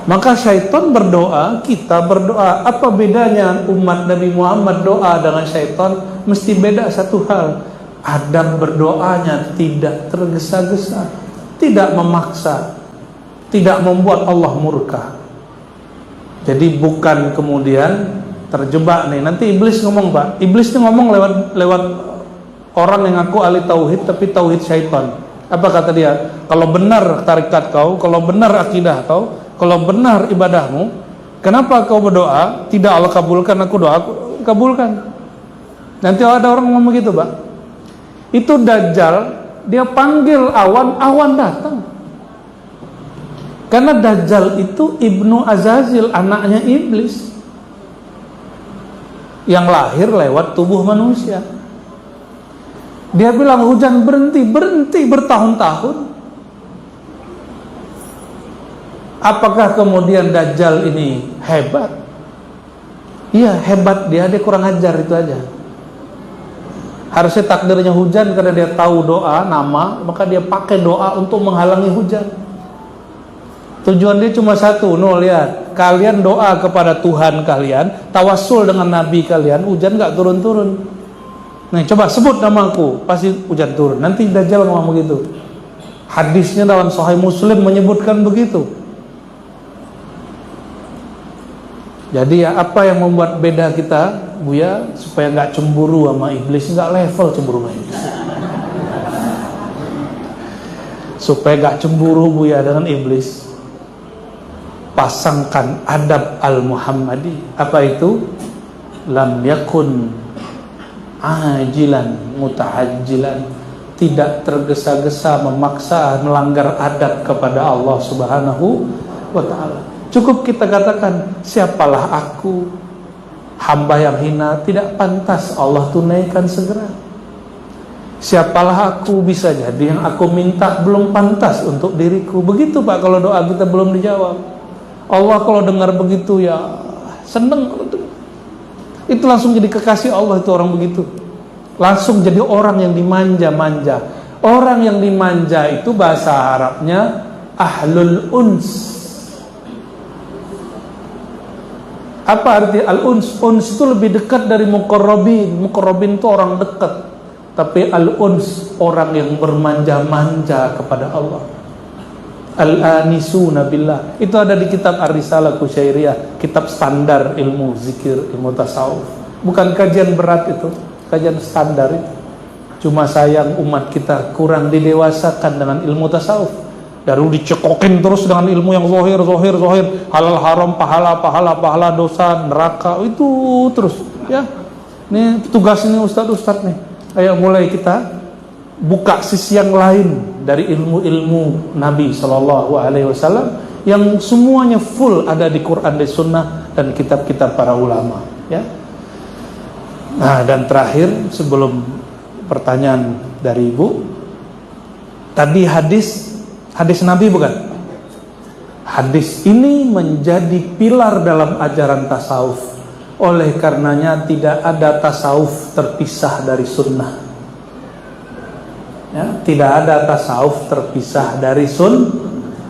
Maka syaitan berdoa, kita berdoa. Apa bedanya umat Nabi Muhammad doa dengan syaitan? Mesti beda satu hal. Adab berdoanya tidak tergesa-gesa, tidak memaksa, tidak membuat Allah murka. Jadi bukan kemudian terjebak nih. Nanti iblis ngomong, Pak. Iblis ini ngomong lewat orang yang ngaku ahli tauhid tapi tauhid syaitan. Apa kata dia? Kalau benar tarikat kau, kalau benar akidah kau, kalau benar ibadahmu, kenapa kau berdoa tidak Allah kabulkan, aku doa aku kabulkan? Nanti ada orang ngomong gitu, Pak. Itu Dajjal, dia panggil awan, awan datang. Karena Dajjal itu Ibnu Azazil, anaknya iblis, yang lahir lewat tubuh manusia. Dia bilang hujan berhenti bertahun-tahun. Apakah kemudian Dajjal ini hebat? Iya, hebat dia kurang ajar, itu aja. Harusnya takdirnya hujan karena dia tahu doa, nama, maka dia pakai doa untuk menghalangi hujan. Tujuan dia cuma satu, lihat. Kalian doa kepada Tuhan kalian, tawassul dengan Nabi kalian, hujan gak turun-turun. Nah, coba sebut namaku, pasti hujan turun. Nanti Dajjal ngomong begitu. Hadisnya dalam Sahih Muslim menyebutkan begitu. Jadi ya, apa yang membuat beda kita, Buya, supaya nggak cemburu sama iblis, nggak level cemburu sama iblis. Supaya nggak cemburu, Buya, dengan iblis, pasangkan adab al-Muhammadi. Apa itu? Lam yakun ajilan muta'ajjilan, tidak tergesa-gesa memaksa melanggar adab kepada Allah Subhanahu wa ta'ala. Cukup kita katakan, siapalah aku, hamba yang hina, tidak pantas Allah tunaikan segera. Siapalah aku, bisa jadi yang aku minta belum pantas untuk diriku. Begitu Pak, kalau doa kita belum dijawab. Allah kalau dengar begitu ya seneng. Itu langsung jadi kekasih Allah, itu orang begitu. Langsung jadi orang yang dimanja-manja. Orang yang dimanja itu bahasa Arabnya ahlul uns. Apa arti al-uns? Uns itu lebih dekat dari muqarrabin. Muqarrabin itu orang dekat. Tapi al-uns orang yang bermanja-manja kepada Allah. Al-anisuna billah. Itu ada di kitab Ar-Risalah Kusyairiyah, kitab standar ilmu zikir, ilmu tasawuf. Bukan kajian berat itu, kajian standar itu. Cuma sayang umat kita kurang didewasakan dengan ilmu tasawuf. Dari dicekokin terus dengan ilmu yang zohir, halal haram, pahala, dosa, neraka, itu terus ya. Ini tugas ini Ustadz nih. Ayo mulai kita buka sisi yang lain dari ilmu-ilmu Nabi SAW yang semuanya full ada di Quran dan Sunnah dan kitab-kitab para ulama ya. Nah, dan terakhir sebelum pertanyaan dari Ibu, tadi hadis Nabi bukan? Hadis ini menjadi pilar dalam ajaran tasawuf. Oleh karenanya tidak ada tasawuf terpisah dari sunnah. Ya, tidak ada tasawuf terpisah dari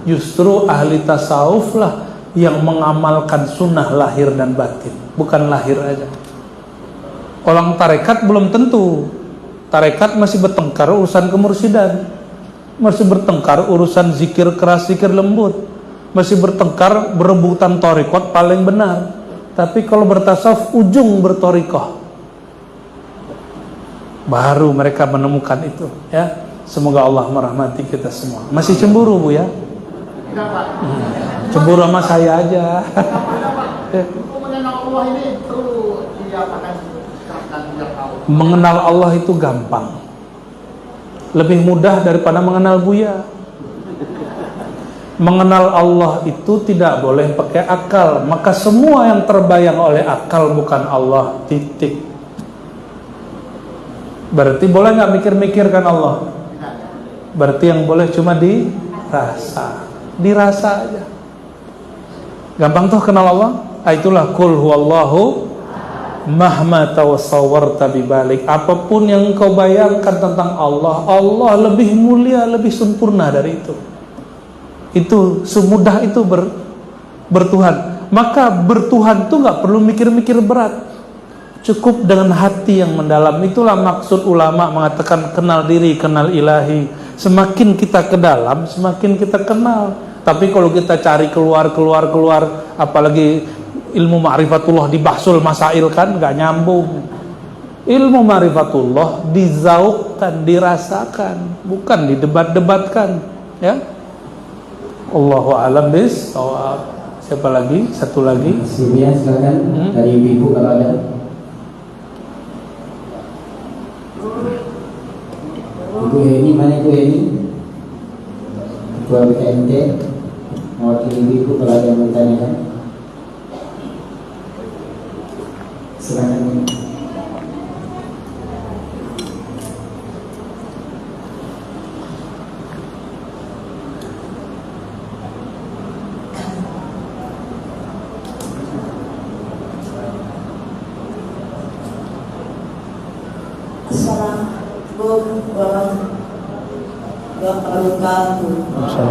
Justru ahli tasawuf lah yang mengamalkan sunnah lahir dan batin, bukan lahir aja. Orang tarekat belum tentu. Tarekat masih bertengkar urusan kemursidan, masih bertengkar urusan zikir keras, zikir lembut, masih bertengkar berebutan torikot paling benar. Tapi kalau bertasawuf ujung bertorikoh, baru mereka menemukan itu ya. Semoga Allah merahmati kita semua. Masih cemburu Bu ya? Cemburu sama saya aja. Mengenal Allah ini perlu diapakan? Mengenal Allah itu gampang, lebih mudah daripada mengenal Buya. Mengenal Allah itu tidak boleh pakai akal. Maka semua yang terbayang oleh akal bukan Allah, titik. Berarti boleh nggak mikir-mikirkan Allah? Berarti yang boleh cuma dirasa aja. Gampang tuh kenal Allah. Itulah qul huwallahu mahma tawassawarta bibalik. Apapun yang kau bayangkan tentang Allah, Allah lebih mulia, lebih sempurna dari itu. Itu semudah itu bertuhan. Maka bertuhan itu nggak perlu mikir-mikir berat, cukup dengan hati yang mendalam. Itulah maksud ulama mengatakan kenal diri, kenal ilahi. Semakin kita ke dalam, semakin kita kenal. Tapi kalau kita cari keluar, apalagi ilmu ma'rifatullah dibahsul masail, kan nggak nyambung. Ilmu ma'rifatullah dizaukkan, dirasakan, bukan didebat-debatkan ya. Allahu a'lam bishawab. Siapa lagi? Satu lagi. Silvia silakan dari Ibu kalau ada. Ibu Heni, mana Ibu Heni? Ketua BKMT, mewakili Ibu kalau ada yang bertanyakan. Silakan. Ini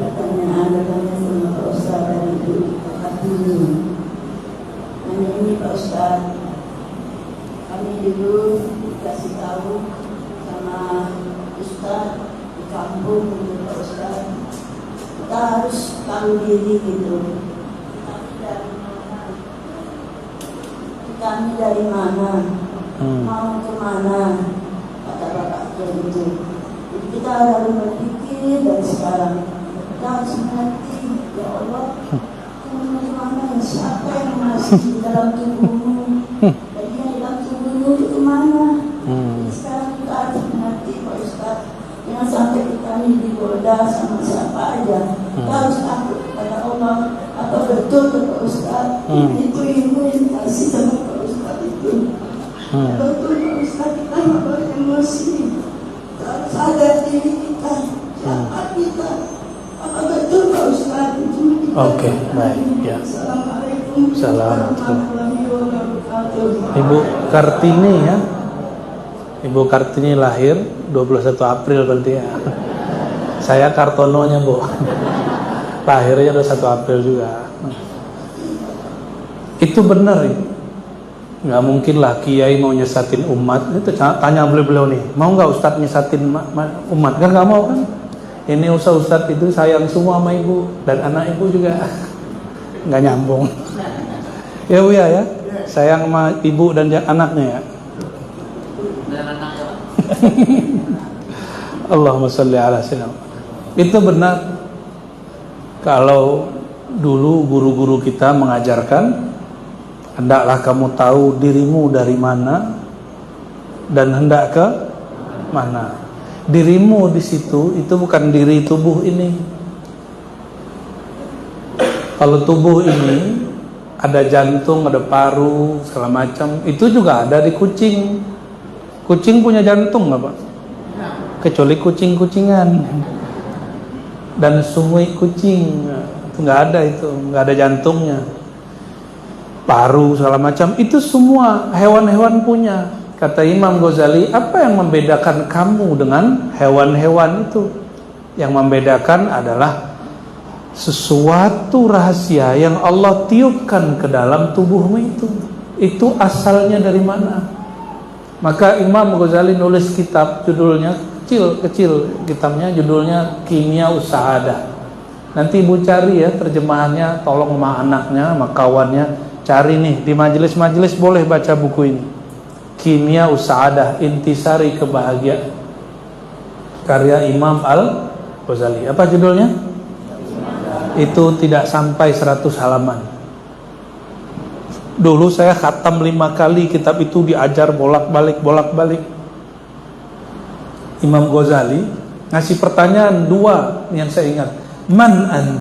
pertanyaan datangnya sama Pak Ustaz dari Ibu Kartini. Hanya ini Pak Ustaz, kami dulu dikasih tahu sama Ustaz di kampung gitu Pak Ustaz, kita harus tahu diri gitu. Kami dari mana? Mau kemana? Kata Bapak gitu. Jadi kita harus berpikir dari sekarang. Kita harus mengerti, ya Allah, kamu kemana? Siapa yang masih di dalam tubuhmu? Dan yang di dalam tubuhmu itu kemana? Sekarang kita harus mengerti Pak Ustaz. Jangan sampai kita ini digoda sama siapa aja. Kita harus takut kepada Allah. Apa betul Pak Ustaz? Itu ilmu yang dikasih sama Pak Ustaz itu. Betul Pak Ustaz, kita harus emosi. Harus sadar diri kita. Siapa kita? Apa betul Pak Ustaz? Oke, baik ya. Assalamualaikum warahmatullahi wabarakatuh. Ibu Kartini ya. Ibu Kartini lahir 21 April berarti ya. Saya Kartononya Bu. Lahirnya 21 April juga. Itu benar ya. Nggak mungkin lah Kiai mau nyesatin umat. Itu tanya beliau nih, mau nggak Ustadz nyesatin umat? Kan nggak mau kan? Ini Ustadz itu sayang semua sama ibu dan anak ibu juga. Nggak nyambung. Ya Bu ya, sayang sama ibu dan anaknya ya. Allahumma sholli ala sayyidina. Itu benar. Kalau dulu guru-guru kita mengajarkan, hendaklah kamu tahu dirimu dari mana dan hendak ke mana. Dirimu di situ itu bukan diri tubuh ini. Kalau tubuh ini ada jantung, ada paru, segala macam, itu juga ada di kucing. Kucing punya jantung nggak Pak? Kecuali kucing-kucingan dan sumui kucing, nggak ada itu, nggak ada jantungnya. Paru segala macam itu semua hewan-hewan punya. Kata Imam Ghazali, apa yang membedakan kamu dengan hewan-hewan itu? Yang membedakan adalah sesuatu rahasia yang Allah tiupkan ke dalam tubuhmu itu. Itu asalnya dari mana? Maka Imam Ghazali nulis kitab, judulnya kecil kitabnya, judulnya Kimia Usahadah. Nanti ibu cari ya terjemahannya, tolong sama anaknya, sama kawannya, cari nih di majelis-majelis boleh baca buku ini. Kimia Usahadah, Intisari Kebahagiaan, karya Imam Al-Ghazali. Apa judulnya? Itu tidak sampai 100 halaman. Dulu saya khatam 5 kali kitab itu, diajar bolak-balik. Imam Ghazali ngasih pertanyaan 2 yang saya ingat. Man anta?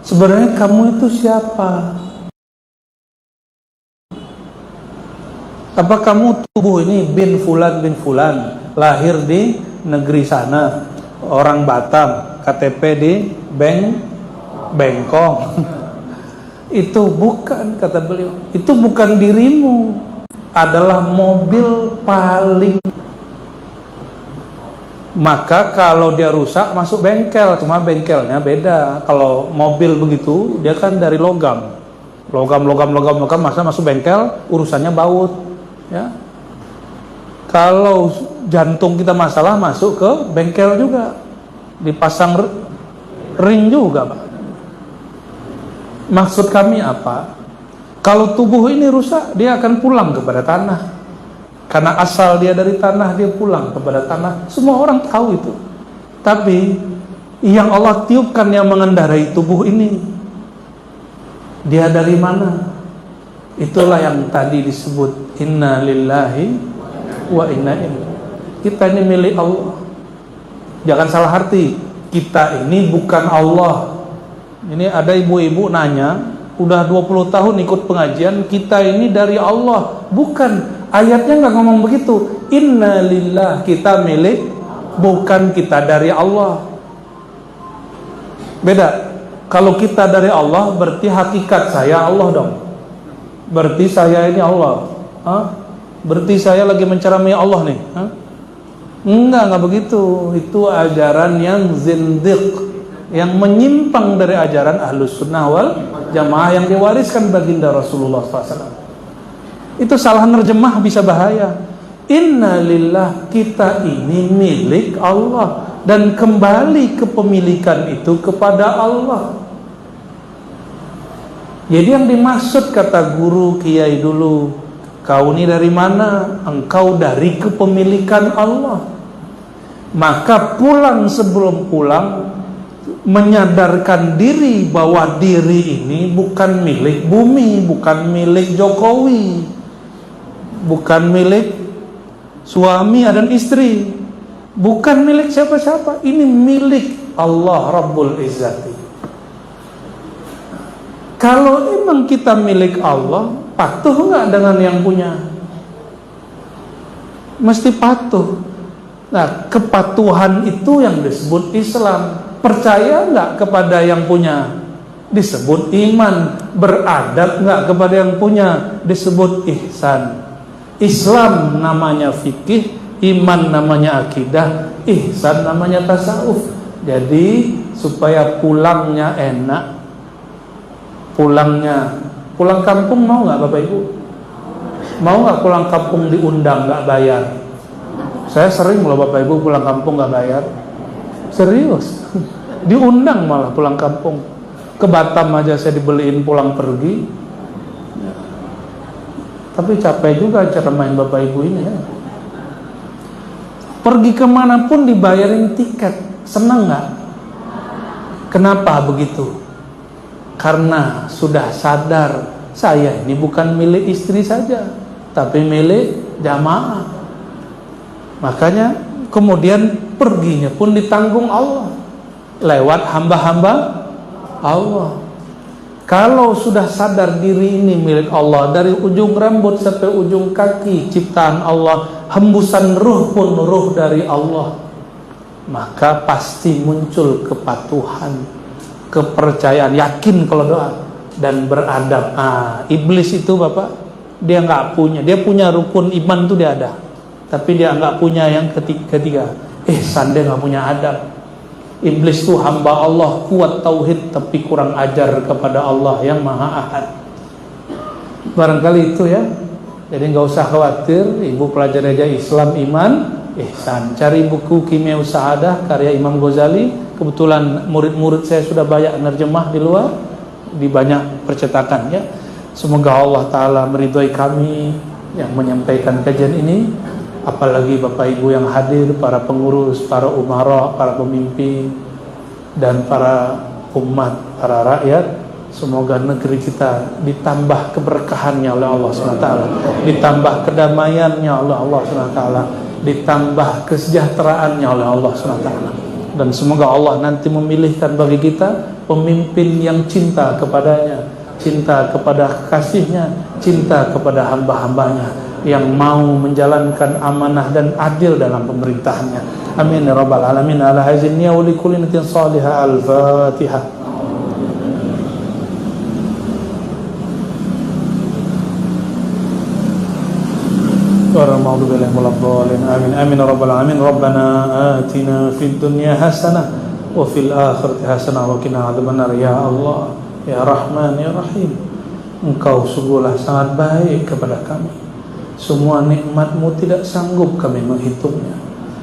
Sebenarnya kamu itu siapa? Apa kamu tubuh ini bin Fulan, lahir di negeri sana, orang Batam, KTP di Bengkong? Itu bukan, kata beliau. Itu bukan dirimu. Adalah mobil paling. Maka kalau dia rusak masuk bengkel, cuma bengkelnya beda. Kalau mobil begitu dia kan dari logam, masa masuk bengkel urusannya baut ya. Kalau jantung kita masalah masuk ke bengkel juga, dipasang ring juga Pak. Maksud kami apa? Kalau tubuh ini rusak, dia akan pulang kepada tanah. Karena asal dia dari tanah, dia pulang kepada tanah. Semua orang tahu itu. Tapi yang Allah tiupkan yang mengendarai tubuh ini, dia dari mana? Itulah yang tadi disebut inna lillahi wa inna ilaihi. Kita ini milik Allah. Jangan salah arti, kita ini bukan Allah. Ini ada ibu-ibu nanya, udah 20 tahun ikut pengajian, kita ini dari Allah. Bukan, ayatnya nggak ngomong begitu. Inna lillah, kita milik, bukan kita dari Allah. Beda. Kalau kita dari Allah berarti hakikat saya Allah dong. Berarti saya ini Allah. Berarti saya lagi mencerami Allah nih. Enggak begitu. Itu ajaran yang zindiq, yang menyimpang dari ajaran Ahlus Sunnah wal Jamaah yang diwariskan baginda Rasulullah SAW. Itu salah nerjemah bisa bahaya. Inna lillah, kita ini milik Allah, dan kembali kepemilikan itu kepada Allah. Jadi yang dimaksud kata guru kiai dulu, kau ini dari mana? Engkau dari kepemilikan Allah. Maka pulang sebelum pulang, menyadarkan diri bahwa diri ini bukan milik bumi, bukan milik Jokowi, bukan milik suami dan istri, bukan milik siapa-siapa. Ini milik Allah Rabbul Izzati. Kalau memang kita milik Allah, patuh nggak dengan yang punya? Mesti patuh. Nah, kepatuhan itu yang disebut Islam. Percaya nggak kepada yang punya? Disebut iman. Beradab nggak kepada yang punya? Disebut ihsan. Islam namanya fikih, iman namanya akidah, ihsan namanya tasawuf. Jadi supaya pulangnya enak, pulang kampung mau nggak Bapak Ibu? Mau nggak pulang kampung diundang nggak bayar? Saya sering loh Bapak Ibu pulang kampung nggak bayar. Serius, diundang malah pulang kampung. Ke Batam aja saya dibeliin pulang pergi. Tapi capek juga cara main Bapak Ibu ini ya. Pergi kemanapun dibayarin tiket, senang nggak? Kenapa begitu? Karena sudah sadar saya ini bukan milik istri saja, tapi milik jamaah. Makanya kemudian perginya pun ditanggung Allah lewat hamba-hamba Allah. Kalau sudah sadar diri ini milik Allah, dari ujung rambut sampai ujung kaki ciptaan Allah, hembusan ruh pun ruh dari Allah, maka pasti muncul kepatuhan, kepercayaan, yakin kalau doa, dan beradab. Iblis itu Bapak, dia nggak punya, dia punya rukun iman tuh dia ada, tapi dia nggak punya yang ketiga, ihsan, dia nggak punya adab. Iblis itu hamba Allah, kuat tauhid tapi kurang ajar kepada Allah yang Maha Ahad. Barangkali itu ya. Jadi nggak usah khawatir, ibu pelajari aja Islam, iman, ihsan. Cari buku Kimia Sa'adah karya Imam Ghazali. Kebetulan murid-murid saya sudah banyak nerjemah di luar, di banyak percetakan ya. Semoga Allah Ta'ala meridhoi kami yang menyampaikan kajian ini, apalagi Bapak Ibu yang hadir, para pengurus, para umara, para pemimpin, dan para umat, para rakyat. Semoga negeri kita ditambah keberkahannya oleh Allah SWT, ditambah kedamaiannya oleh Allah SWT, ditambah kesejahteraannya oleh Allah SWT. Dan semoga Allah nanti memilihkan bagi kita pemimpin yang cinta kepadanya, cinta kepada kasihnya, cinta kepada hamba-hambanya, yang mau menjalankan amanah dan adil dalam pemerintahannya. Amin ya rabbal alamin. Ala hazin ya wa likulli niyatin salihah. Al-Fatihah. Warahmatullahi wabarakatuh. Amin amin ya rabbal alamin. Rabbana atina fid dunya hasanah wa fil akhirati hasanah wa qina adzabannar. Ya Allah, ya Rahman, ya Rahim, Engkau sungguhlah sangat baik kepada kami. Semua nikmat-Mu tidak sanggup kami menghitungnya.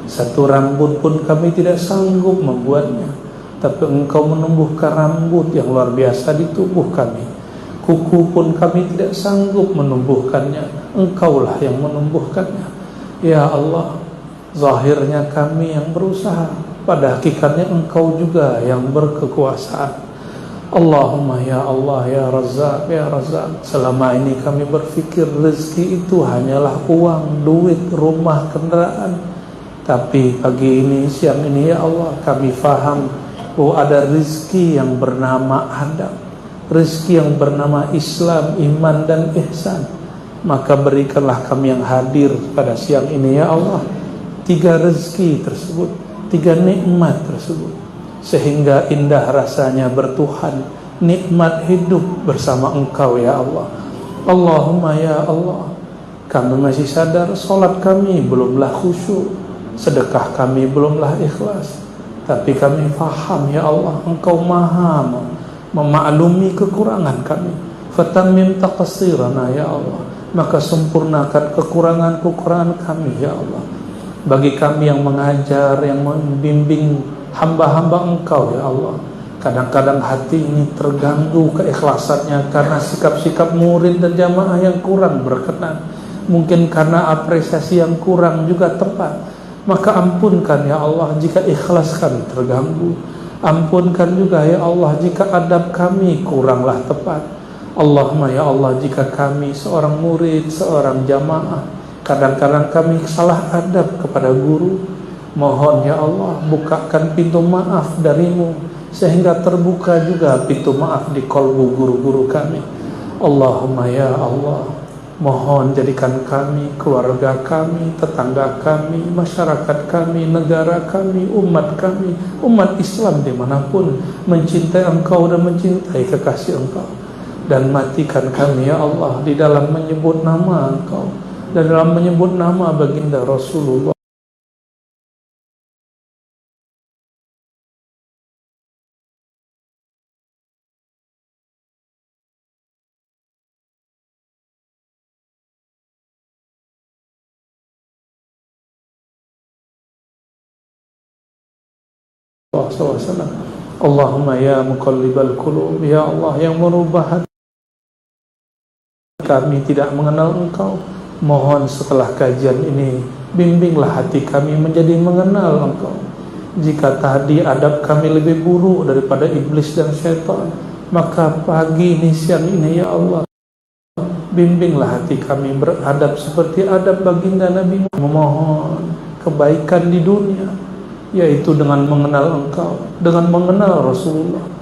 Satu rambut pun kami tidak sanggup membuatnya. Tapi Engkau menumbuhkan rambut yang luar biasa di tubuh kami. Kuku pun kami tidak sanggup menumbuhkannya. Engkaulah yang menumbuhkannya. Ya Allah, zahirnya kami yang berusaha, pada hakikatnya Engkau juga yang berkekuasaan. Allahumma ya Allah, ya Razzaq, ya Razzaq. Selama ini kami berpikir rezeki itu hanyalah uang, duit, rumah, kendaraan. Tapi pagi ini, siang ini ya Allah, kami faham bahwa ada rezeki yang bernama adab, rezeki yang bernama Islam, iman dan ihsan. Maka berikanlah kami yang hadir pada siang ini ya Allah 3 rezeki tersebut, 3 nikmat tersebut, sehingga indah rasanya bertuhan, nikmat hidup bersama Engkau ya Allah. Allahumma ya Allah, kami masih sadar solat kami belumlah khusyuk, sedekah kami belumlah ikhlas, tapi kami faham ya Allah Engkau maha memaklumi kekurangan kami. Fatammim taqsirana ya Allah, maka sempurnakan kekurangan-kekurangan kami ya Allah. Bagi kami yang mengajar, yang membimbing hamba-hamba Engkau ya Allah, kadang-kadang hati ini terganggu keikhlasannya karena sikap-sikap murid dan jamaah yang kurang berkenan, mungkin karena apresiasi yang kurang juga tepat. Maka ampunkan ya Allah jika ikhlas kami terganggu, ampunkan juga ya Allah jika adab kami kuranglah tepat. Allahumma ya Allah, jika kami seorang murid, seorang jamaah, kadang-kadang kami salah adab kepada guru, mohon ya Allah bukakan pintu maaf darimu, sehingga terbuka juga pintu maaf di kolbu guru-guru kami. Allahumma ya Allah, mohon jadikan kami, keluarga kami, tetangga kami, masyarakat kami, negara kami, umat Islam dimanapun mencintai Engkau dan mencintai kekasih Engkau. Dan matikan kami ya Allah di dalam menyebut nama Engkau dan dalam menyebut nama baginda Rasulullah SAW. Allahumma ya muqallibal qulub, ya Allah yang merubah hati, kami tidak mengenal Engkau, mohon setelah kajian ini bimbinglah hati kami menjadi mengenal Engkau. Jika tadi adab kami lebih buruk daripada iblis dan syaitan, maka pagi ini, siang ini ya Allah, bimbinglah hati kami beradab seperti adab baginda Nabi Muhammad. Memohon kebaikan di dunia, yaitu dengan mengenal Engkau, dengan mengenal Rasulullah,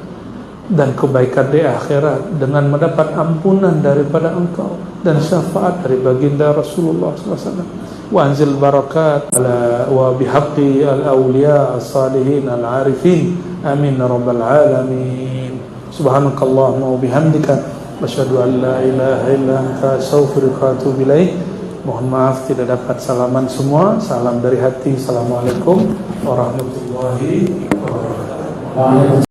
dan kebaikan di akhirat dengan mendapat ampunan daripada Engkau dan syafaat dari baginda Rasulullah SAW. Wa anzil barakat ala wa bihaqqi al-awliya as-salihin al-arifin, amin rabbal alamin. Subhanakallahumma wa bihamdika asyhadu an la ilaha illa anta astaghfiruka wa atubu ilaik. Mohon maaf tidak dapat salaman semua. Salam dari hati. Assalamualaikum warahmatullahi wabarakatuh.